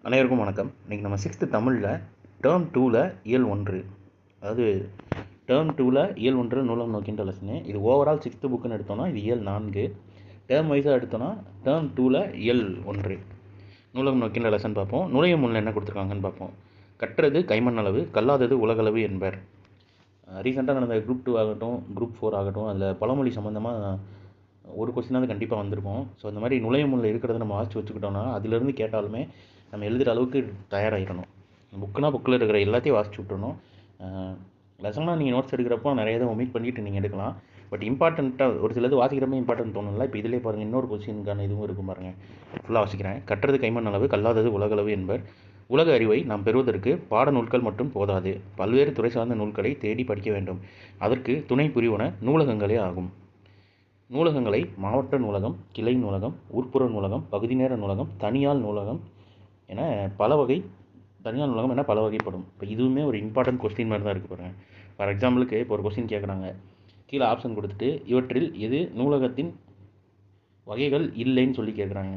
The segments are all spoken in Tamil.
அனைவருக்கும் வணக்கம். இன்றைக்கி நம்ம 6th தமிழில் டேர்ம் 2ல் இயல் 1, அதாவது டேர்ம் 2ல் இயல் 1 நூலகம் நோக்கின்ற லெசனு. இது ஓவரால் 6th புக்குன்னு எடுத்தோன்னா இது இயல் 4, டேர்ம் வைஸாக எடுத்தோன்னா டேர்ம் 2ல் இயல் 1 நூலகம் நோக்கின்ற லெசன் பார்ப்போம். நுழையும் முன்னில் என்ன கொடுத்துருக்காங்கன்னு பார்ப்போம். கற்றது கைமண் அளவு, கல்லாதது உலகளவு என்பர். ரீசெண்டாக நடந்த குரூப் 2 ஆகட்டும், குரூப் 4 ஆகட்டும், அதில் பழமொழி சம்மந்தமாக ஒரு கொஸ்டினாவது கண்டிப்பாக வந்திருக்கும். ஸோ இந்த மாதிரி நுழையும் முன்னில் இருக்கிறத நம்ம வாசித்து வச்சுக்கிட்டோம்னா அதிலிருந்து கேட்டாலுமே நம்ம எழுதுகிற அளவுக்கு தயாராகிடணும். புக்கில் இருக்கிற எல்லாத்தையும் வாசிச்சு விட்டுறணும். லெசனாக நீங்கள் நோட்ஸ் எடுக்கிறப்போ நிறைய இதை ஒமிட் பண்ணிவிட்டு நீங்கள் எடுக்கலாம். பட் இம்பார்ட்டண்ட்டாக ஒரு சிலது வாசிக்கிறப்ப இம்பார்ட்டன்ட் தோணும்ல. இப்போ இதிலே பாருங்கள், இன்னொரு கொஸ்டினுக்கான இதுவும் இருக்கும் பாருங்கள். ஃபுல்லாக வாசிக்கிறேன். கற்றது கைமண் அளவு, கல்லாதது உலகளவு என்பர். உலக அறிவை நாம் பெறுவதற்கு பாட நூல்கள் மட்டும் போதாது, பல்வேறு துறை சார்ந்த நூல்களை தேடி படிக்க வேண்டும். அதற்கு துணை புரிவன நூலகங்களே ஆகும். நூலகங்களை மாவட்ட நூலகம், கிளை நூலகம், உட்புற நூலகம், பகுதி நேர நூலகம், தனியார் நூலகம் என பல வகைப்படும். இப்போ இதுவுமே ஒரு இம்பார்ட்டன்ட் கொஸ்டின் மாதிரி தான் இருக்குது பாருங்கள். ஃபார் எக்ஸாம்பிளுக்கு இப்போ ஒரு கொஸ்டின் கேட்குறாங்க, கீழே ஆப்ஷன் கொடுத்துட்டு இவற்றில் எது நூலகத்தின் வகைகள் இல்லைன்னு சொல்லி கேட்குறாங்க.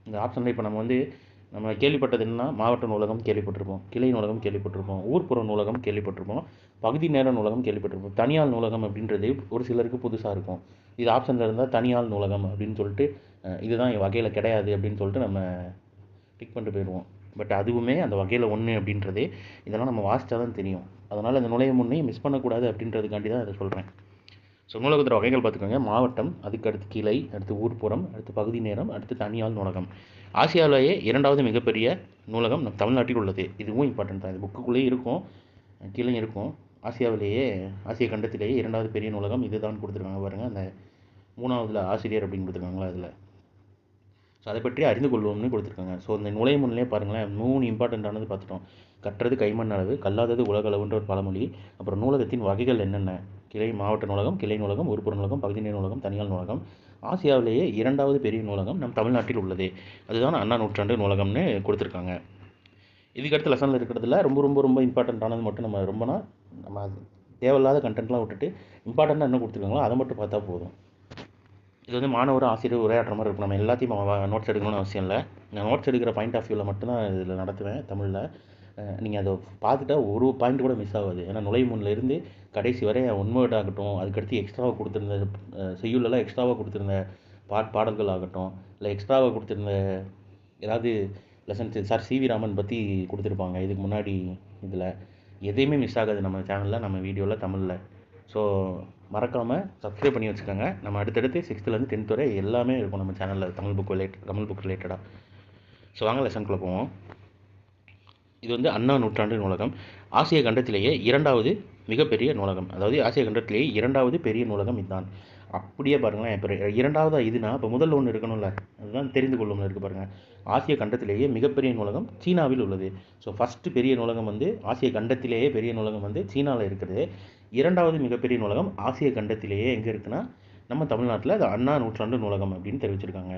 இந்த ஆப்ஷனில் இப்போ நம்ம கேள்விப்பட்டது என்னன்னா, மாவட்ட நூலகம் கேள்விப்பட்டிருப்போம், கிளை நூலகம் கேள்விப்பட்டிருப்போம், ஊர்ப்புற நூலகம் கேள்விப்பட்டிருப்போம், பகுதி நேர நூலகம் கேள்விப்பட்டிருப்போம். தனியார் நூலகம் அப்படின்றது ஒரு சிலருக்கு புதுசாக இருக்கும். இது ஆப்ஷனில் இருந்தால் தனியார் நூலகம் அப்படின்னு சொல்லிட்டு இதுதான் வகையில் கிடையாது அப்படின்னு சொல்லிட்டு நம்ம டிக் பண்ணிட்டு போயிடுவோம். பட் அதுவுமே அந்த வகையில் ஒன்று அப்படின்றதே இதெல்லாம் நம்ம வாசித்தா தான் தெரியும். அதனால் அந்த நுழைய முன்னையும் மிஸ் பண்ணக்கூடாது அப்படின்றதுக்காண்டி தான் அதை சொல்கிறேன். ஸோ நூலகத்தோட வகைகள் பார்த்துக்கோங்க. மாவட்டம், அதுக்கு அடுத்து கிளை, அடுத்து ஊர்ப்புறம், அடுத்து பகுதி நேரம், அடுத்து தனியார் நூலகம். ஆசியாவிலேயே 2வது மிகப்பெரிய நூலகம் நம் தமிழ்நாட்டில் உள்ளது. இதுவும் இம்பார்ட்டன்ட் தான். இது புக்குக்குள்ளேயே இருக்கும், கீழே இருக்கும். ஆசிய கண்டத்திலேயே 2வது பெரிய நூலகம் இதுதான் கொடுத்துருக்காங்க பாருங்கள். அந்த 3வதுல ஆசிரியர் அப்படின்னு கொடுத்துருக்காங்களா அதில். ஸோ அதை பற்றி அறிந்து கொள்வோம்னு கொடுத்துருக்காங்க. ஸோ இந்த நுழைய முன்னிலே பாருங்களேன், 3 இம்பார்ட்டண்ட்டானது பார்த்துட்டோம். கற்றது கைமண் அளவு, கல்லாதது உலகளவுன்ற ஒரு பழமொழி. அப்புறம் நூலகத்தின் வகைகள் என்னென்ன, கிளை, மாவட்ட நூலகம், கிளை நூலகம், உட்புற நூலகம், பகுதி நேர நூலகம், தனியார் நூலகம். ஆசியாவிலேயே 2வது பெரிய நூலகம் நம் தமிழ்நாட்டில் உள்ளது. அதுதான் அண்ணா நூற்றாண்டு நூலகம்னு கொடுத்துருக்காங்க. இதுக்கடுத்து லெசனில் இருக்கிறதுல ரொம்ப ரொம்ப ரொம்ப இம்பார்ட்டண்ட்டானது மட்டும் நம்ம தேவையில்லாத கண்டென்ட்லாம் விட்டுட்டு இம்பார்ட்டண்ட்டாக என்ன கொடுத்துருக்காங்களோ அதை மட்டும் பார்த்தா போதும். இது மாணவர் ஆசிரியர் உரையாடுற மாதிரி இருக்கும். நம்ம எல்லாத்தையும் நோட்ஸ் எடுக்கணும்னு அவசியம் இல்லை. நான் நோட்ஸ் எடுக்கிற பாயிண்ட் ஆஃப் வியூவில் மட்டும்தான் இதில் நடத்துவேன் தமிழில். நீங்கள் அதை பார்த்துட்டா ஒரு பாயிண்ட் கூட மிஸ் ஆகாது. ஏன்னா நுழைவு முன்னிலிருந்து கடைசி வரை ஒன்வேர்ட் ஆகட்டும், அதுக்கடுத்து எக்ஸ்ட்ராவாக கொடுத்துருந்த செய்யுள்ளெல்லாம் எக்ஸ்ட்ராவாக கொடுத்துருந்த பாடல்கள் ஆகட்டும், இல்லை எக்ஸ்ட்ராவாக கொடுத்துருந்த ஏதாவது லெசன்ஸ் சார் சிவி ராமன் பற்றி கொடுத்துருப்பாங்க இதுக்கு முன்னாடி. இதில் எதையுமே மிஸ் ஆகாது நம்ம சேனலில், நம்ம வீடியோவில், தமிழில். ஸோ மறக்காமல் சப்ஸ்கிரைப் பண்ணி வச்சுக்கோங்க. நம்ம அடுத்தடுத்து 6th-லேருந்து 10th வரை எல்லாமே இருக்கும் நம்ம சேனலில் தமிழ் புக் ரிலேட்டடாக. ஸோ வாங்க லெசனுக்குள்ளே போவோம். இது அண்ணா நூற்றாண்டு நூலகம். ஆசிய கண்டத்திலேயே 2வது மிகப்பெரிய நூலகம். அதாவது ஆசிய கண்டத்திலேயே 2வது பெரிய நூலகம் இதுதான். அப்படியே பாருங்களேன், இப்போ 2வது இதுனா இப்போ முதல்ல ஒன்று இருக்கணும்ல, அதுதான் தெரிந்து கொள்ளும்ல இருக்குது பாருங்கள். ஆசிய கண்டத்திலேயே மிகப்பெரிய நூலகம் சீனாவில் உள்ளது. ஸோ ஃபஸ்ட்டு பெரிய நூலகம் ஆசிய கண்டத்திலேயே பெரிய நூலகம் சீனாவில் இருக்கிறது. 2வது மிகப்பெரிய நூலகம் ஆசிய கண்டத்திலேயே எங்கே இருக்குன்னா நம்ம தமிழ்நாட்டில் அது அண்ணா நூற்றாண்டு நூலகம் அப்படின்னு தெரிவிச்சிருக்காங்க.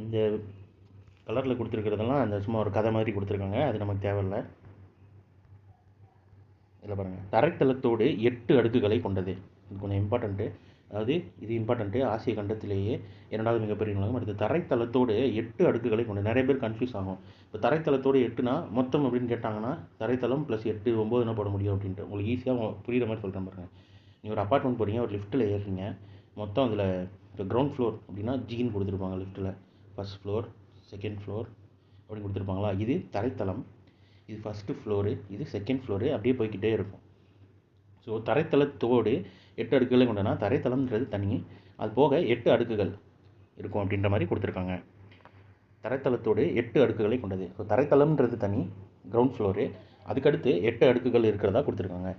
இந்த கலரில் கொடுத்துருக்கிறதெல்லாம் அந்த சும்மா ஒரு கதை மாதிரி கொடுத்துருக்காங்க, அது நமக்கு தேவையில்லை. இதில் பாருங்கள், தரைத்தளத்தோடு 8 அடுக்குகளை கொண்டது. இது கொஞ்சம் இம்பார்ட்டண்ட்டு. அதாவது இது இம்பார்ட்டண்ட்டு. ஆசிய கண்டத்திலேயே 2வது மிகப்பெரிய நூலகம். அடுத்து தரைத்தளத்தோடு 8 அடுக்குகளை கொண்டது. நிறைய பேர் கன்ஃபியூஸ் ஆகும். இப்போ தரைத்தளத்தோடு 8னா மொத்தம் அப்படின்னு கேட்டாங்கன்னா தரைத்தளம் ப்ளஸ் 8 9 போட முடியும் அப்படின்ட்டு உங்களுக்கு ஈஸியாக புரிகிற மாதிரி சொல்கிறேன் பாருங்கள். நீங்கள் ஒரு அப்பார்ட்மெண்ட் போகிறீங்க, ஒரு லிஃப்ட்டில் ஏறுறீங்க. மொத்தம் அதில் இப்போ கிரவுண்ட் ஃப்ளோர் அப்படின்னா ஜின்னு கொடுத்துருப்பாங்க லிஃப்ட்டில். ஃபஸ்ட் ஃப்ளோர், செகண்ட் ஃப்ளோர் அப்படின்னு கொடுத்துருப்பாங்களா. இது தரைத்தளம், இது ஃபஸ்ட்டு ஃப்ளோரு, இது செகண்ட் ஃப்ளோரு, அப்படியே போய்கிட்டே இருக்கும். ஸோ தரைத்தளத்தோடு 8 அடுக்குகளை கொண்டனா தரைத்தளம்ன்றது தனி, அது போக 8 அடுக்குகள் இருக்கும் அப்படின்ற மாதிரி கொடுத்துருக்காங்க. தரைத்தளத்தோடு 8 அடுக்குகளை கொண்டது. ஸோ தரைத்தளம்ன்றது தனி, கிரவுண்ட் ஃப்ளோரு, அதுக்கடுத்து 8 அடுக்குகள் இருக்கிறதா கொடுத்துருக்காங்க.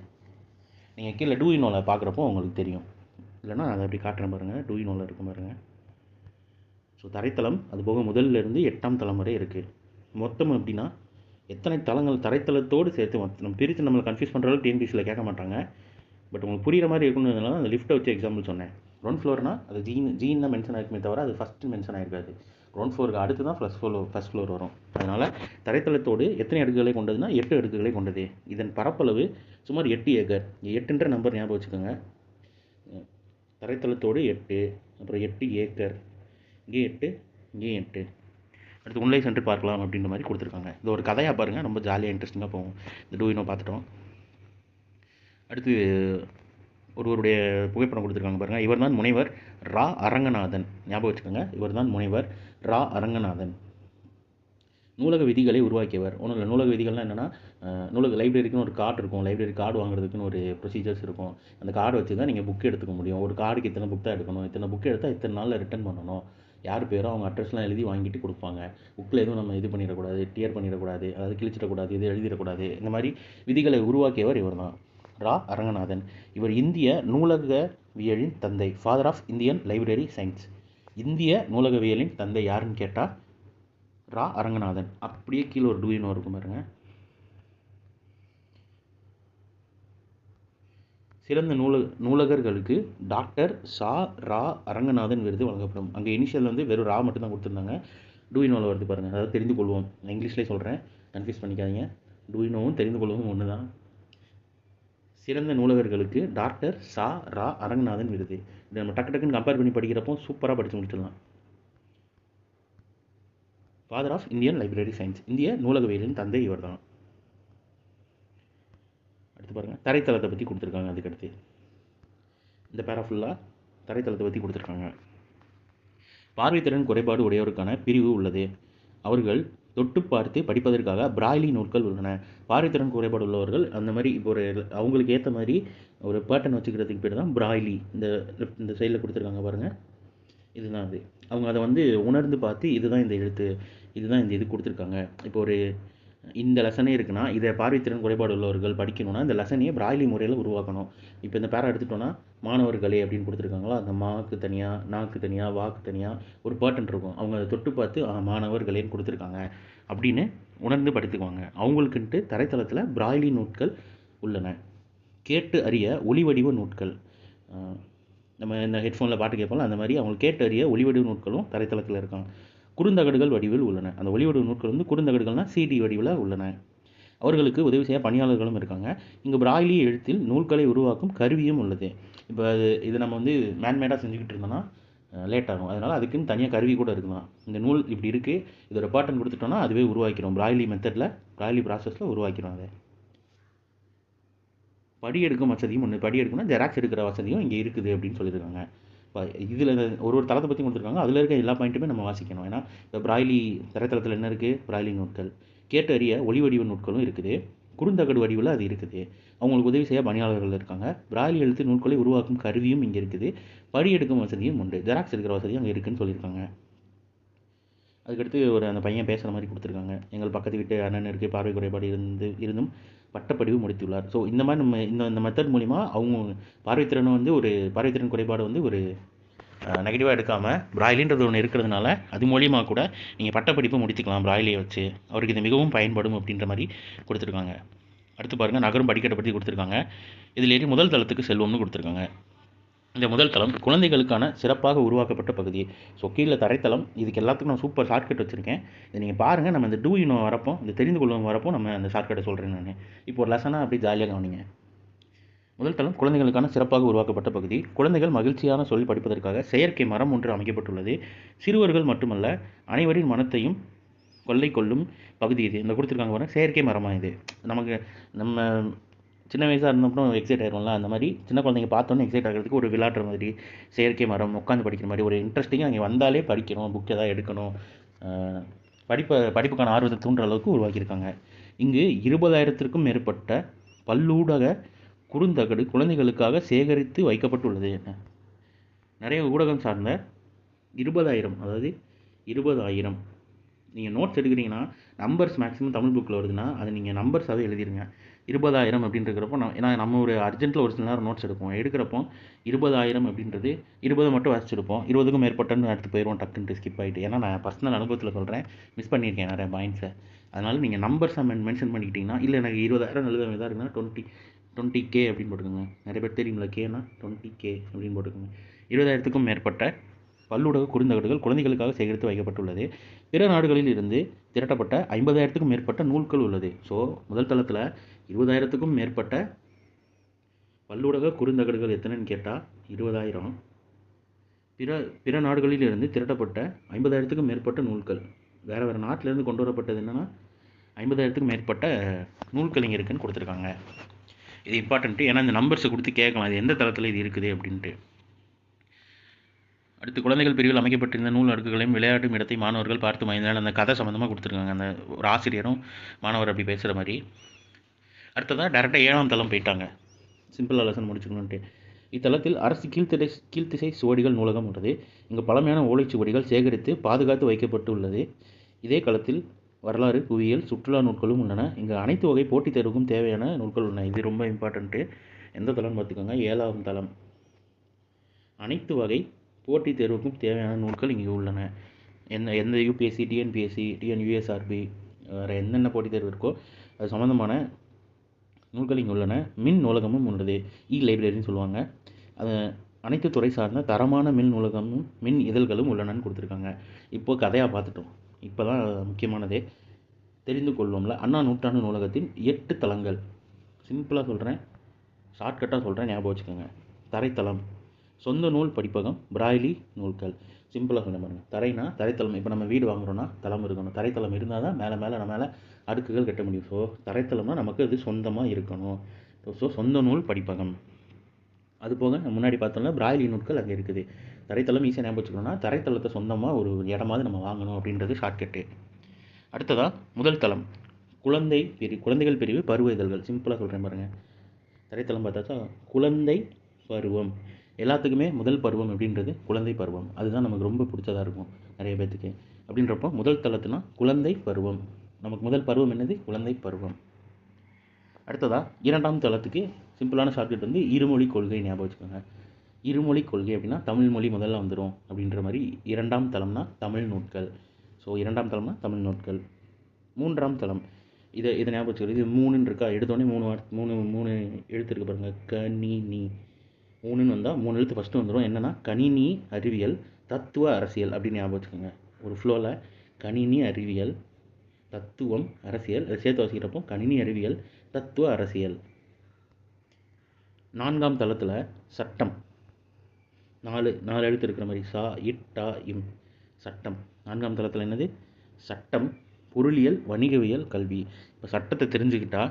நீங்கள் கீழே டூயினோவில் பார்க்குறப்போ உங்களுக்கு தெரியும். இல்லைனா அதை அப்படி காட்டுறேன் பாருங்கள். டூயினோவில் இருக்கும் பாருங்கள். ஸோ தரைத்தளம் அது போக முதல்லேருந்து 8ஆம் தளம் வரை இருக்குது. மொத்தம் அப்படின்னா எத்தனை தளங்கள் தரைத்தளத்தோடு சேர்த்து நம்ம பிரித்து நம்மளை கன்ஃபியூஸ் பண்ணுற அளவுக்கு டிஎன்பிசியில் கேட்க மாட்டாங்க. பட் உங்களுக்கு புரிகிற மாதிரி இருக்கணும்னால அந்த லிஃப்ட்டை வச்சு எக்ஸாம்பிள் சொன்னேன். கிரவுண்ட் ஃப்ளோர்னால் அது ஜீன் தான் மென்ஷன் ஆகிருக்குமே தவிர அது ஃபஸ்ட்டு மென்ஷன் ஆகிருக்காது. கிரவுண்ட் ஃப்ளோருக்கு அடுத்து தான் ஃபஸ்ட் ஃப்ளோர் வரும். அதனால் தரைத்தளத்தோடு எத்தனை அடுக்குகளை கொண்டதுன்னா 8 அடுக்குகளை கொண்டது. இதன் பரப்பளவு சுமார் 8 ஏக்கர். 8ன்ற நம்பர் ஞாபகம் வச்சுக்கோங்க. தரைத்தளத்தோடு 8, அப்புறம் 8 ஏக்கர், இங்கே 8, இங்கே 8. அடுத்து உன்னை சென்று பார்க்கலாம் அப்படின்ற மாதிரி கொடுத்துருக்காங்க. இது ஒரு கதையாக பாருங்கள், ரொம்ப ஜாலியாக இன்ட்ரெஸ்டிங்காக போகும். இந்த டூ யூ நோ பார்த்துட்டோம். அடுத்து ஒருவருடைய புகைப்படம் கொடுத்துருக்காங்க பாருங்கள். இவர் தான் முனைவர் ரா அரங்கநாதன். ஞாபகம் வச்சுக்கோங்க, இவர் தான் முனைவர் ரா அரங்கநாதன். நூலக விதிகளை உருவாக்கியவர். ஒன்றும் இல்லை, நூலக விதிகள்னால் என்னென்னா, லைப்ரரிக்குன்னு ஒரு கார்டு இருக்கும். லைப்ரரி கார்டு வாங்குறதுக்குன்னு ஒரு ப்ரொசீஜர்ஸ் இருக்கும். அந்த கார்டு வச்சு தான் நீங்கள் புக் எடுத்துக்க முடியும். ஒரு கார்டுக்கு இத்தனை புக் தான் எடுக்கணும், இத்தனை புக் எடுத்தால் இத்தனை நாளில் ரிட்டர்ன் பண்ணணும், யார் பேரோ அவங்க அட்ரஸ்லாம் எழுதி வாங்கிட்டு கொடுப்பாங்க. புக்கில் எதுவும் நம்ம இது பண்ணிடக்கூடாது, டியர் பண்ணிடக்கூடாது, அதாவது கிழிச்சிடக்கூடாது, இது எழுதிடக்கூடாது. இந்த மாதிரி விதிகளை உருவாக்கியவர் இவர் தான், ரா அரங்கநாதன். இவர் இந்திய நூலகவியலின் தந்தை, father of Indian library science. இந்திய நூலகவியலின் தந்தை யாருன்னு கேட்டால் ரா அரங்கநாதன். அப்படியே கீழே ஒரு டூயினோ இருக்கும் பாருங்க. சிறந்த நூலகர்களுக்கு டாக்டர் சா ரா அரங்கநாதன் விருது வழங்கப்படும். அங்கே இனிஷியல் வந்து வெறும் ரா மட்டும் தான் கொடுத்துருந்தாங்க. டூயினோவில் வருது பாருங்கள், அதாவது தெரிந்து கொள்வோம். நான் இங்கிலீஷ்லேயே சொல்கிறேன், கன்ஃபியூஸ் பண்ணிக்காதீங்க. டூயினோவும் தெரிந்து கொள்வோம் ஒன்று தான். சிறந்த நூலகர்களுக்கு டாக்டர் சா ரா அரங்கநாதன் விருது. இதை நம்ம டக்குன்னு கம்பேர் பண்ணி படிக்கிறப்போ சூப்பராக படித்து முடிச்சிடலாம். Father of Indian library science, இந்திய நூலகவியலின் தந்தை இவர் தான். அடுத்து பாருங்கள், தரைத்தளத்தை பற்றி கொடுத்துருக்காங்க. அதுக்கடுத்து இந்த பேரா ஃபுல்லாக தரைத்தளத்தை பற்றி கொடுத்துருக்காங்க. பார்வைத்திறன் குறைபாடு உடையோருக்கான பிரிவு உள்ளது. அவர்கள் தொட்டு பார்த்து படிப்பதற்காக பிராய்லி நூல்கள் உள்ளன. பார்வைத்திறன் குறைபாடு உள்ளவர்கள் அந்த மாதிரி இப்போ ஒரு அவங்களுக்கு ஏற்ற மாதிரி ஒரு பேட்டர்ன் வச்சுக்கிறதுக்கு பேர் தான் பிராய்லி. இந்த சைடில் கொடுத்துருக்காங்க பாருங்கள், இதுதான் அது. அவங்க அதை வந்து உணர்ந்து பார்த்து இதுதான் இந்த எழுத்து, இதுதான் இந்த இது கொடுத்துருக்காங்க. இப்போ ஒரு இந்த லெசனே இருக்குன்னா, இதை பார்வைத்திறன் குறைபாடு உள்ளவர்கள் படிக்கணும்னா இந்த லெசனையே பிராய்லி முறையில் உருவாக்கணும். இப்போ இந்த பேரா எடுத்துட்டோன்னா, மாணவர்களே அப்படின்னு கொடுத்துருக்காங்களா, அந்த மாக்கு தனியாக, நாக்கு தனியாக, வாக்கு தனியாக ஒரு பேட்டர்ன் இருக்கும். அவங்க அதை தொட்டு பார்த்து மாணவர்களேன்னு கொடுத்துருக்காங்க அப்படின்னு உணர்ந்து படித்துக்குவாங்க. அவங்களுக்குன்ட்டு தரைத்தளத்தில் பிராய்லி நூட்கள் உள்ளன. கேட்டு அறிய ஒளிவடிவ நூட்கள், நம்ம இந்த ஹெட்ஃபோனில் பாட்டு கேட்போம்ல, அந்த மாதிரி அவங்க கேட்டு அறிய ஒளிவடிவ நூட்களும் தரைத்தளத்தில் இருக்காங்க. குறுந்தகடுகள் வடிவில் உள்ளன. அந்த ஒளிவடிவ நூட்கள் வந்து குறுந்தகடுகள்னால் சிடி வடிவில் உள்ளன. அவர்களுக்கு உதவி செய்ய பணியாளர்களும் இருக்காங்க. இங்கே பிராய்லி எழுத்தில் நூல்களை உருவாக்கும் கருவியும் உள்ளது. இப்போ இது நம்ம வந்து மேன்மேடாக செஞ்சுக்கிட்டு இருந்தோம்னா லேட் ஆகும். அதனால் அதுக்குன்னு தனியாக கருவி கூட இருக்கலாம். இந்த நூல் இப்படி இருக்குது, இதோட பேட்டர்ன் கொடுத்துட்டோன்னா அதுவே உருவாக்கிறோம். பிராய்லி மெத்தடில், பிராய்லி ப்ராசஸில் உருவாக்கிறோம். அதை படி எடுக்கும் வசதியும் ஒன்று. படி எடுக்கணும்னா ஜெராக்ஸ் எடுக்கிற வசதியும் இங்கே இருக்குது அப்படின்னு சொல்லியிருக்காங்க. இப்போ இதில் ஒரு தளத்தை பற்றி கொடுத்துருக்காங்க, அதில் இருக்க எல்லா பாயிண்ட்டுமே நம்ம வாசிக்கணும். ஏன்னா இப்போ பிராய்லி தரைத்தளத்தில் என்ன இருக்குது, பிராய்லி நூட்கள். கேட்டு அறிய ஒளி வடிவ நூட்களும் இருக்குது. குறுந்தகடு வடிவில் அது இருக்குது. அவங்களுக்கு உதவி செய்ய பணியாளர்கள் இருக்காங்க. பிராய்லி எழுத்து நூல்களை உருவாக்கும் கருவியும் இங்கே இருக்குது. படி எடுக்கும் வசதியும் உண்டு. ஜெராக்ஸ் எடுக்கிற வசதியும் அங்கே இருக்குதுன்னு சொல்லியிருக்காங்க. அதுக்கடுத்து ஒரு அந்த பையன் பேசுகிற மாதிரி கொடுத்துருக்காங்க. எங்கள் பக்கத்து வீட்டு அண்ணன் இருக்குது, பார்வை குறைபாடு இருந்தும் பட்டப்படிவு முடித்துள்ளார். ஸோ இந்த மாதிரி நம்ம இந்த மெத்தட் மூலிமா அவங்க பார்வைத்திறனை வந்து ஒரு பார்வைத்திறன் குறைபாடு வந்து ஒரு நெகட்டிவாக எடுக்காமல் பிராய்லின்றது ஒன்று இருக்கிறதுனால அது மூலியமாக கூட நீங்கள் பட்டப்படிப்பு முடித்துக்கலாம் பிராய்லியை வச்சு. அவருக்கு இது மிகவும் பயன்படும் அப்படின்ற மாதிரி கொடுத்துருக்காங்க. அடுத்து பாருங்கள், நகரும் படிக்கட்டை பற்றி கொடுத்துருக்காங்க. இதில் ஏறி முதல் தளத்துக்கு செல்வம்னு கொடுத்துருக்காங்க. இந்த முதல் தளம் குழந்தைகளுக்கான சிறப்பாக உருவாக்கப்பட்ட பகுதி. ஸோ கீழே தரைத்தளம், இதுக்கு எல்லாத்துக்கும் நான் சூப்பர் ஷார்ட்கட் வச்சுருக்கேன். இதை நீங்கள் பாருங்கள். நம்ம இந்த டூ யூ நோ வரப்போ, இந்த தெரிந்து கொள்ளும் வரப்போ நம்ம அந்த ஷார்ட்கட்டை சொல்கிறேன் நான். இப்போ ஒரு லெசனாக அப்படி ஜாலியாக கவனிங்க. முதல் தளம் குழந்தைகளுக்கான சிறப்பாக உருவாக்கப்பட்ட பகுதி. குழந்தைகள் மகிழ்ச்சியான சொல் படிப்பதற்காக செயற்கை மரம் ஒன்று அமைக்கப்பட்டுள்ளது. சிறுவர்கள் மட்டுமல்ல, அனைவரின் மனத்தையும் கொள்ளை கொள்ளும் பகுதி இது. இந்த கொடுத்துருக்காங்க பாருங்கள், செயற்கை மரமாக இது. நம்ம சின்ன வயசாக இருந்தப்போ எக்ஸைட் ஆகிடும்ல, அந்த மாதிரி சின்ன குழந்தைங்க பார்த்தோன்னே எக்ஸைட் ஆகிறதுக்கு ஒரு விளையாடுற மாதிரி செயற்கை மரம், உட்காந்து படிக்கிற மாதிரி ஒரு இன்ட்ரெஸ்டிங்காக அங்கே வந்தாலே படிக்கணும், புக் எதாவது எடுக்கணும், படிப்புக்கான ஆர்வத்தை தூண்டுற அளவுக்கு உருவாக்கியிருக்காங்க. இங்கு 20,000க்கும் மேற்பட்ட பல்லூடக குறுந்தகடு குழந்தைகளுக்காக சேகரித்து வைக்கப்பட்டுள்ளது. நிறைய ஊடகம் சார்ந்த 20,000, அதாவது 20,000 நீங்கள் நோட்ஸ் எடுக்கிறீங்கன்னா நம்பர்ஸ் மேக்ஸிமம் தமிழ் புக்கில் வருதுன்னா அது நீங்கள் நம்பர்ஸாகவே எழுதிருங்க. 20,000 அப்படின்றப்போ ஏன்னா நம்ம ஒரு அர்ஜென்ட்டில் ஒரு சில நேரம் நோட்ஸ் எடுக்கிறப்போ 20,000 அப்படின்றது 20 மட்டும் வாசிச்சிருப்போம், 20க்கும் மேற்பட்டன்னு எடுத்து போயிடுவோம் டக்குன்ட்டு ஸ்கிப் ஆகிட்டு. ஏன்னா நான் பர்சனல் அனுபவத்தில் சொல்கிறேன், மிஸ் பண்ணியிருக்கேன் நிறைய பாயிண்ட்ஸை. அதனால் நீங்கள் நம்பர்ஸை மென்ஷன் பண்ணிக்கிட்டிங்கன்னா, இல்லை எனக்கு 20,000 எழுத இதாக இருக்குன்னா 20K அப்படின்னு போட்டுக்கோங்க. நிறைய பேர் தெரியுங்களா, கேனா 20K அப்படின்னு போட்டுக்கோங்க. 20,000க்கும் மேற்பட்ட பல்லூடக குறுந்தகடுகள் குழந்தைகளுக்காக சேகரித்து வைக்கப்பட்டுள்ளது. பிற நாடுகளில் இருந்து திரட்டப்பட்ட 50,000க்கும் மேற்பட்ட நூல்கள் உள்ளது. ஸோ முதல் தளத்தில் 20,000க்கும் மேற்பட்ட பல்லூடக குறுந்தகடுகள் எத்தனைன்னு கேட்டால் 20,000. பிற நாடுகளில் இருந்து திரட்டப்பட்ட 50,000க்கும் மேற்பட்ட நூல்கள் வேறு வேறு நாட்டிலேருந்து கொண்டு வரப்பட்டது என்னென்னா 50,000த்துக்கும் மேற்பட்ட நூல்கள் இங்கே இருக்குதுன்னு கொடுத்துருக்காங்க. இது இம்பார்ட்டண்ட்டு, ஏன்னா இந்த நம்பர்ஸை கொடுத்து கேட்கலாம் இது எந்த தளத்தில் இது இருக்குது அப்படின்ட்டு. அடுத்து குழந்தைகள் பிரிவில் அமைக்கப்பட்டிருந்த நூல் அடுக்குகளையும் விளையாட்டும் இடத்தை மாணவர்கள் பார்த்து மகிழ்ந்தால் அந்த கதை சம்மந்தமாக கொடுத்துருக்காங்க. அந்த ஒரு ஆசிரியரும் மாணவர் அப்படி பேசுகிற மாதிரி. அடுத்ததாக டேரெக்டாக 7ஆம் தளம் போயிட்டாங்க. சிம்பிளாக லெசன் முடிச்சுக்கணுன்ட்டு. இத்தலத்தில் அரசு கீழ்த்திசை சுவடிகள் நூலகம் உள்ளது. இங்கு பழமையான ஓலைச்சுவடிகள் சேகரித்து பாதுகாத்து வைக்கப்பட்டு உள்ளது. இதே களத்தில் வரலாறு, புவியியல், சுற்றுலா நூல்களும் உள்ளன. இங்கு அனைத்து வகை போட்டித் தேர்வுக்கும் தேவையான நூல்கள் உள்ளன. இது ரொம்ப இம்பார்ட்டண்ட்டு. எந்த தளம்னு பார்த்துக்கோங்க, 7ஆம் தளம். அனைத்து வகை போட்டித் தேர்வுக்கும் தேவையான நூல்கள் இங்கே உள்ளன. எந்த யூபிஎஸ்சி, டிஎன்பிஎஸ்சி, டிஎன்யூஎஸ்ஆர்பி, வேறு என்னென்ன போட்டித் தேர்வு இருக்கோ அது சம்மந்தமான நூல்கள் இங்கே உள்ளன. மின் நூலகமும் உள்ளது. லைப்ரரின்னு சொல்லுவாங்க. அது அனைத்து துறை சார்ந்த தரமான மின் நூலகமும் மின் இதழ்களும் உள்ளனன்னு கொடுத்துருக்காங்க. இப்போது கதையாக பார்த்துட்டோம். இப்போ தான் முக்கியமானதே தெரிந்து கொள்வோம்ல. அண்ணா நூற்றாண்டு நூலகத்தின் 8 தளங்கள். சிம்பிளாக சொல்கிறேன், ஷார்ட்கட்டாக சொல்கிறேன், ஞாபகம் வச்சுக்கோங்க. தரைத்தளம், சொந்த நூல் படிப்பகம், பிராய்லி நூல்கள். சிம்பிளாக சொல்ல பாருங்கள். தரைனா தரைத்தளம். இப்போ நம்ம வீடு வாங்குகிறோன்னா தளம் இருக்கணும். தரைத்தளம் இருந்தால் தான் நம்ம மேலே அடுக்குகள் கட்ட முடியும். ஸோ தரைத்தளம்னா நமக்கு அது சொந்தமாக இருக்கணும். ஸோ சொந்த நூல் படிப்பகம். அது போக நம்ம முன்னாடி பார்த்தோம்னா பிராய்லி நூல்கள் அங்கே இருக்குது. தரைத்தளம் ஈஸியாக ஞாபகம் வச்சுக்கணும்னா தரைத்தளத்தை சொந்தமாக ஒரு இடமாவது நம்ம வாங்கணும் அப்படின்றது ஷார்ட்கட்டு. அடுத்ததாக முதல் தளம் குழந்தைகள் பிரிவு பருவ இதழ்கள். சிம்பிளாக சொல்கிறேன் பாருங்கள். தரைத்தளம் பார்த்தாச்சா, குழந்தை பருவம். எல்லாத்துக்குமே முதல் பருவம் அப்படின்றது குழந்தை பருவம். அதுதான் நமக்கு ரொம்ப பிடிச்சதாக இருக்கும் நிறைய பேர்த்துக்கு. அப்படின்றப்போ முதல் தளத்துனா குழந்தை பருவம். நமக்கு முதல் பருவம் என்னது? குழந்தை பருவம். அடுத்ததாக 2ஆம் தளத்துக்கு சிம்பிளான ஷார்ட்கட் வந்து இருமொழி கொள்கை. ஞாபகம் வச்சுக்கோங்க. இருமொழி கொள்கை அப்படின்னா தமிழ் மொழி முதல்ல வந்துடும் அப்படின்ற மாதிரி. 2ஆம் தளம்னா தமிழ் நூட்கள். ஸோ 2ஆம் தளம்னா தமிழ் நூட்கள். 3ஆம் தளம் இதை ஞாபகம் வச்சுக்கிறது. இது 3ன்னு இருக்கா, எடுத்தோடனே 3 எழுத்து இருக்கு பாருங்கள். கணினி 3ன்னு வந்தால் 3 எழுத்து ஃபஸ்ட்டு வந்துடும். என்னென்னா கணினி அறிவியல் தத்துவ அரசியல் அப்படின்னு ஞாபகம் வச்சுக்கோங்க. ஒரு ஃப்ளோவில் கணினி அறிவியல் தத்துவம் அரசியல் சேர்த்து வச்சுக்கிறப்போ கணினி அறிவியல் தத்துவ அரசியல். 4ஆம் தளத்தில் சட்டம். 4 எழுத்து இருக்கிற மாதிரி சா இட் டா இம் சட்டம். 4ஆம் தளத்தில் என்னது? சட்டம், பொருளியல், வணிகவியல், கல்வி. இப்போ சட்டத்தை தெரிஞ்சுக்கிட்டா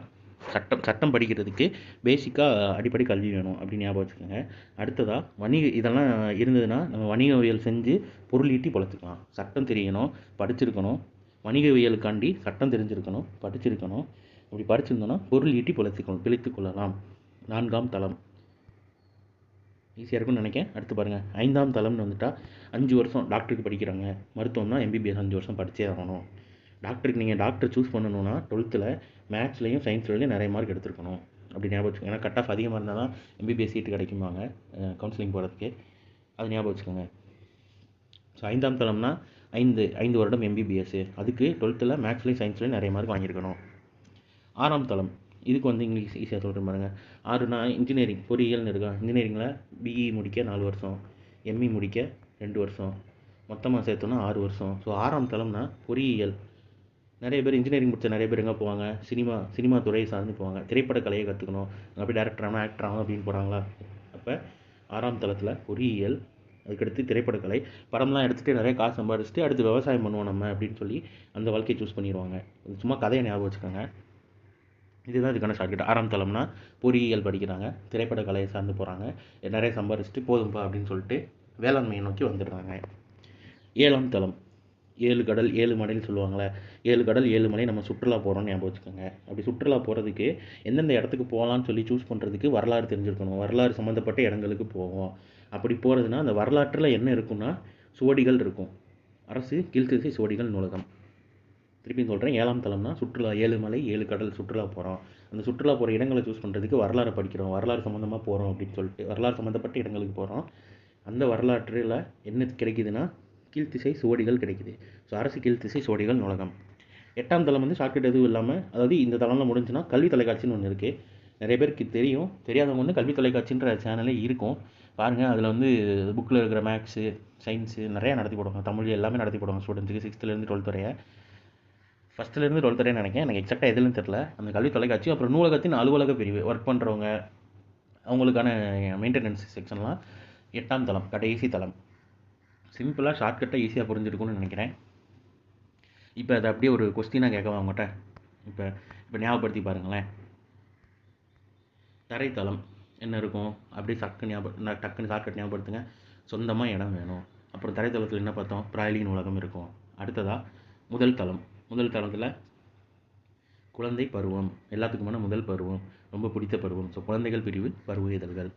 சட்டம் படிக்கிறதுக்கு பேசிக்காக அடிப்படை கல்வி வேணும் அப்படின்னு ஞாபகம் வச்சுக்கோங்க. அடுத்ததாக இதெல்லாம் இருந்ததுன்னா நம்ம வணிகவியல் செஞ்சு பொருளீட்டி பொழைச்சிக்கலாம். சட்டம் தெரியணும், படிச்சிருக்கணும். வணிகவியலுக்காண்டி சட்டம் தெரிஞ்சிருக்கணும், படிச்சிருக்கணும். அப்படி படிச்சிருந்தோன்னா பொருள் ஈட்டி பிழைத்து கொள்ளலாம். 4ஆம் தளம் ஈஸியாக இருக்கும்னு நினைக்கிறேன். அடுத்து பாருங்கள், 5ஆம் தளம்னு வந்துட்டால் 5 வருஷம் டாக்டருக்கு படிக்கிறாங்க. மருத்துவம்னா எம்பிபிஎஸ் 5 வருஷம் படித்தே ஆகணும். நீங்கள் டாக்டர் சூஸ் பண்ணணுன்னா 12th மேத்ஸ்லையும் சயின்ஸ்லையும் நிறைய மார்க் எடுத்துருக்கணும் அப்படி ஞாபகம் வச்சுக்கோங்க. ஏன்னா கட் ஆஃப் அதிகமாக இருந்தால் தான் எம்பிபிஎஸ் சீட்டு கிடைக்குமாங்க கவுன்சிலிங் போகிறதுக்கு. அது ஞாபகம் வச்சுக்கோங்க. ஸோ 5ஆம் தளம்னா 5 வருடம் எம்பிபிஎஸ். அதுக்கு 12th மேத்ஸ்லையும் சயின்ஸ்லையும் நிறைய மார்க் வாங்கியிருக்கணும். 6ஆம் தளம் இதுக்கு வந்து இங்கிலீஷ் ஈஸியாக சொல்கிறேன் பாருங்கள். 6னா இன்ஜினியரிங் பொறியியல்னு இருக்கா. இன்ஜினியரிங்கில் பிஇ முடிக்க 4 வருஷம், எம்இ முடிக்க 2 வருஷம், மொத்தமாக சேர்த்தோன்னா 6 வருஷம். ஸோ 6ஆம் தளம்னா பொறியியல். நிறைய பேர் இன்ஜினியரிங் முடிச்ச நிறைய பேர் எங்கே போவாங்க? சினிமா துறையை சார்ந்து போவாங்க. திரைப்பட கலையை கற்றுக்கணும், அப்படி டேரக்டர் ஆகணும், ஆக்டர் ஆகணும் அப்படின்னு போகிறாங்களா. அப்போ 6ஆம் தளத்தில் பொறியியல், அதுக்கடுத்து திரைப்படக்கலை. படம்லாம் எடுத்துகிட்டு நிறைய காசு சம்பாதிச்சுட்டு அடுத்து விவசாயம் பண்ணுவோம் நம்ம அப்படின்னு சொல்லி அந்த வாழ்க்கையை சூஸ் பண்ணிடுவாங்க. சும்மா கதையை ஞாபகம் வச்சுக்கோங்க. இதுதான் இதுக்கான ஷார்ட்கட். 6ஆம் தளம்னா பொறியியல் படிக்கிறாங்க, திரைப்பட கலையை சார்ந்து போகிறாங்க, நிறைய சம்பாதிச்சுட்டு போதும்பா அப்படின்னு சொல்லிட்டு வேளாண்மையை நோக்கி வந்துடுறாங்க. 7ஆம் தளம் 7 கடல் 7 மலைன்னு சொல்லுவாங்களே. 7 கடல் 7 மலை நம்ம சுற்றுலா போகிறோம்னு ஞாபகம் வச்சுக்கோங்க. அப்படி சுற்றுலா போகிறதுக்கு எந்தெந்த இடத்துக்கு போகலான்னு சொல்லி சூஸ் பண்ணுறதுக்கு வரலாறு தெரிஞ்சிருக்கணும். வரலாறு சம்மந்தப்பட்ட இடங்களுக்கு போவோம். அப்படி போகிறதுனா அந்த வரலாற்றில் என்ன இருக்குன்னா சுவடிகள் இருக்கும். அரசு கீழ்த்திசை சுவடிகள் நூலகம். திருப்பி சொல்கிறேன், 7ஆம் தளம்னா சுற்றுலா. 7 மலை 7 கடல் சுற்றுலா போகிறோம். அந்த சுற்றுலா போகிற இடங்களை சூஸ் பண்ணுறதுக்கு வரலாறு படிக்கிறோம், வரலாறு சம்மந்தமாக போகிறோம் அப்படின்னு சொல்லிட்டு வரலாறு சம்மந்தப்பட்ட இடங்களுக்கு போகிறோம். அந்த வரலாற்றில் என்ன கிடைக்குதுன்னா கீழ்த்திசை சுவடிகள் கிடைக்குது. ஸோ அரசு கீழ்த்திசை சுவடிகள் நூலகம். 8ஆம் தளம் வந்து ஷார்ட்கட் எதுவும் இல்லாமல், அதாவது இந்த தளம்லாம் முடிஞ்சுன்னா கல்வி தொலைக்காட்சின்னு ஒன்று இருக்குது. நிறைய பேருக்கு தெரியும், தெரியாதவங்க வந்து கல்வி தொலைக்காட்சின்ற சேனலே இருக்கும் பாருங்கள். அதில் வந்து புக்கில் இருக்கிற மேக்ஸு, சயின்ஸு நிறையா நடத்தி போடுவாங்க. தமிழ் எல்லாமே நடத்தி போடுவாங்க ஸ்டூடெண்ட்ஸுக்கு 6th 12th வரைய. 1st 12th வரையும் நினைக்கிறேன், எனக்கு எக்ஸாக்டாக எதுன்னு தெரில. அந்த கல்வி தொலைக்காட்சி, அப்புறம் நூலகத்தின் அலுவலக பிரிவு, ஒர்க் பண்ணுறவங்க அவங்களுக்கான மெயின்டெனன்ஸ் செக்ஷன்லாம் 8ஆம் தளம் கடைசி தளம். சிம்பிளாக ஷார்ட்கட்டாக ஈஸியாக புரிஞ்சிருக்கும்னு நினைக்கிறேன். இப்போ அதை அப்படியே ஒரு கொஸ்டினாக கேட்கவா அவங்ககிட்ட? இப்போ இப்போ ஞாபகப்படுத்தி பாருங்களேன். தரைத்தளம் என்ன இருக்கும்? அப்படியே டக்குன்னு ஷார்ட்கட் ஞாபகப்படுத்துங்க. சொந்தமாக இடம் வேணும். அப்புறம் தரைத்தளத்தில் என்ன பார்த்தோம்? பிராய்லி நூலகம் இருக்கும். அடுத்ததாக முதல் தளத்தில் குழந்தை பருவம், எல்லாத்துக்குமான முதல் பருவம், ரொம்ப பிடித்த பருவம். ஸோ குழந்தைகள் பிரிவு பருவ இதழ்கள்.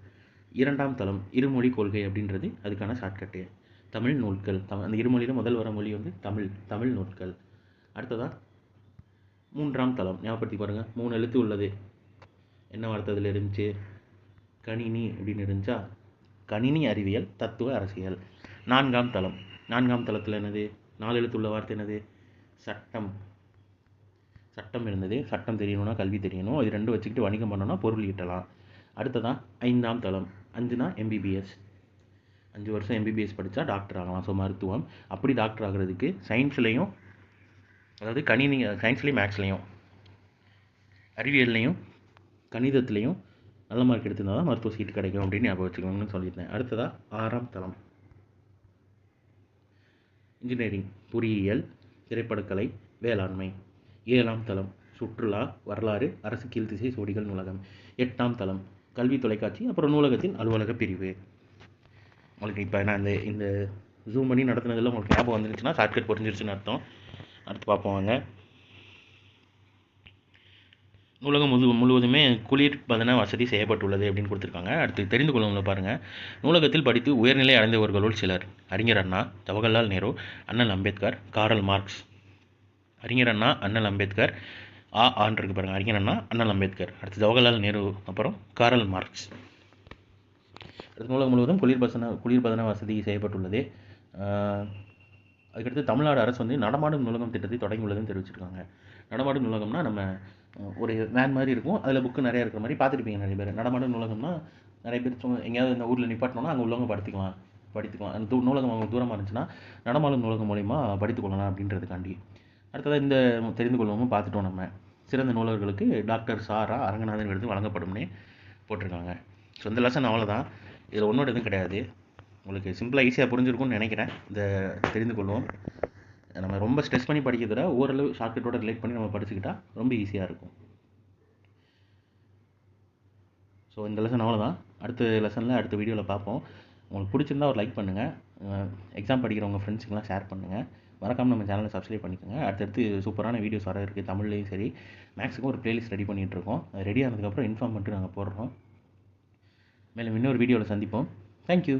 2ஆம் தளம் இருமொழி கொள்கை அப்படின்றது அதுக்கான ஷார்ட்கட்டு. தமிழ் நூல்கள், அந்த இருமொழியில் முதல் வர மொழி வந்து தமிழ் நூல்கள். அடுத்ததாக 3ஆம் தளம் ஞாபகப்படுத்தி பாருங்கள். 3 எழுத்து உள்ளது. என்ன வார்த்தை அதில் இருந்துச்சு? கணினி அப்படின்னு இருந்துச்சா? கணினி அறிவியல் தத்துவ அரசியல். 4ஆம் தளத்தில் என்னது? 4 எழுத்து உள்ள வார்த்தை என்னது? சட்டம் இருந்தது. சட்டம் தெரியணும்னா கல்வி தெரியணும். இது 2 வச்சுக்கிட்டு வணிகம் பண்ணோன்னா பொருள் ஈட்டலாம். அடுத்ததான் 5ஆம் தளம். 5னா எம்பிபிஎஸ். 5 வருஷம் எம்பிபிஎஸ் படித்தா டாக்டர் ஆகலாம். ஸோ மருத்துவம். அப்படி டாக்டர் ஆகிறதுக்கு சயின்ஸ்லேயும், அதாவது சயின்ஸ்லேயும் மேக்ஸ்லேயும், அறிவியல்லையும் கணிதத்துலேயும் நல்ல மார்க் எடுத்திருந்தால் தான் மருத்துவ சீட்டு கிடைக்கும் அப்படின்னு ஞாபகம் வச்சுக்கோங்கன்னு சொல்லியிருந்தேன். அடுத்ததாக 6ஆம் தளம் இன்ஜினியரிங், பொறியியல், திரைப்படக்கலை, வேளாண்மை. 7ஆம் தளம் சுற்றுலா, வரலாறு, அரசு கீழ்த்திசை சோடிகள் நூலகம். 8ஆம் தளம் கல்வி தொலைக்காட்சி, அப்புறம் நூலகத்தின் அலுவலக பிரிவு. உங்களுக்கு இப்போ நான் இந்த ஜூம் பண்ணி நடத்துனதில் உங்களுக்கு ஞாபகம் வந்துருச்சுன்னா ஷார்ட்கட் புரிஞ்சிருச்சுன்னு அர்த்தம். அடுத்து பார்ப்போம் வாங்க. நூலகம் முழுவதுமே குளிர்பதன வசதி செய்யப்பட்டுள்ளது அப்படின்னு கொடுத்துருக்காங்க. அடுத்து தெரிந்து கொள்ளும்ல பாருங்கள். நூலகத்தில் படித்து உயர்நிலை அடைந்தவர்களுள் சிலர்: அறிஞர் அண்ணா, ஜவஹர்லால் நேரு, அண்ணல் அம்பேத்கர், காரல் மார்க்ஸ். அறிஞர் அண்ணா, அண்ணல் அம்பேத்கர், ஆன் இருக்கு பாருங்கள். அறிஞர் அண்ணா, அண்ணல் அம்பேத்கர், அடுத்து ஜவஹர்லால் நேரு, அப்புறம் காரல் மார்க்ஸ். அடுத்து நூலகம் முழுவதும் குளிர்பதன வசதி செய்யப்பட்டுள்ளது. அதுக்கடுத்து தமிழ்நாடு அரசு வந்து நடமாடும் நூலகம் திட்டத்தை தொடங்கியுள்ளதுன்னு தெரிவிச்சிருக்காங்க. நடமாடும் நூலகம்னா நம்ம ஒரு வேன் மாதிரி இருக்கும், அதில் புக்கு நிறையா இருக்கிற மாதிரி பார்த்துருப்பீங்க நிறைய பேர். நடமாடும் நூலகம்னா நிறைய பேர் எங்கேயாவது இந்த ஊரில் நிப்பாட்டினோன்னா அங்கே உள்ளவங்க படித்துக்கலாம். அந்த நூலகம் அவங்க தூரமாக இருந்துச்சுன்னா நடமாடும் நூலகம் மூலிமா படித்துக்கொள்ளலாம் அப்படின்றதுக்காண்டி. அடுத்ததாக இந்த தெரிந்து கொள்வோமும் பார்த்துட்டோம். நம்ம சிறந்த நூலகர்களுக்கு டாக்டர் சாரா அரங்கநாதன் விருது வழங்கப்படும்னே போட்டிருக்காங்க. ஸோ இந்த லெசன் அவ்வளோதான். இதில் ஒன்றோட எதுவும் கிடையாது. உங்களுக்கு சிம்பிளாக ஈஸியாக புரிஞ்சிருக்கும்னு நினைக்கிறேன். இந்த தெரிந்து கொள்வோம் நம்ம ரொம்ப ஸ்ட்ரெஸ் பண்ணி படிக்கிறத ஓரளவு ஷார்ட்கட்டோட ரிலேட் பண்ணி நம்ம படிச்சுக்கிட்டா ரொம்ப ஈஸியாக இருக்கும். ஸோ இந்த லெசன் அவ்வளோதான். அடுத்த லெசனில் அடுத்த வீடியோவில் பார்ப்போம். உங்களுக்கு பிடிச்சிருந்தா ஒரு லைக் பண்ணுங்கள். எக்ஸாம் படிக்கிறவங்க ஃப்ரெண்ட்ஸுக்கெலாம் ஷேர் பண்ணுங்கள். மறக்காமல் நம்ம சேனலை சப்ஸ்கிரைப் பண்ணிக்கோங்க. அடுத்தடுத்து சூப்பரான வீடியோஸ் வர இருக்குது. தமிழ்லேயும் சரி, மேக்ஸுக்கும் ஒரு ப்ளேலிஸ்ட் ரெடி பண்ணிகிட்ருக்கோம். அது ரெடி ஆனதுக்கப்புறம் இன்ஃபார்ம் பண்ணிட்டு நாங்கள் போடுறோம். மேலும் இன்னொரு வீடியோவில் சந்திப்போம். தேங்க்யூ.